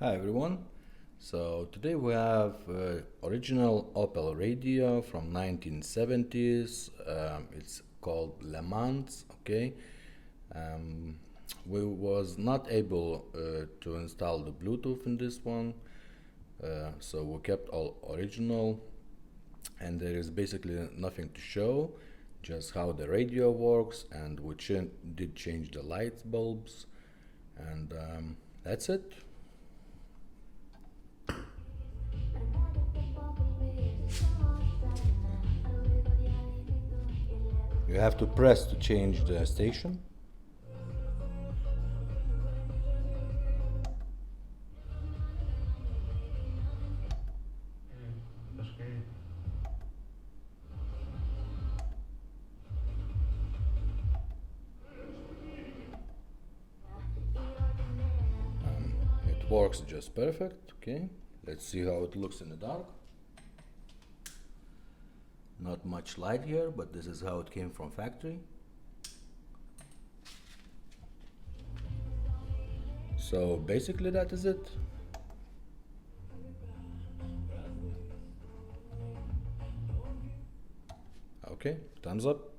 Hi everyone. So today we have original Opel radio from 1970s. It's called Le Mans. Okay. We was not able to install the Bluetooth in this one, so we kept all original, and there is basically nothing to show, just how the radio works, and we did change the light bulbs, and that's it. You have to press to change the station. It works just perfect. Okay, let's see how it looks in the dark. Not much light here, but this is how it came from factory. So basically that is it. Okay, thumbs up.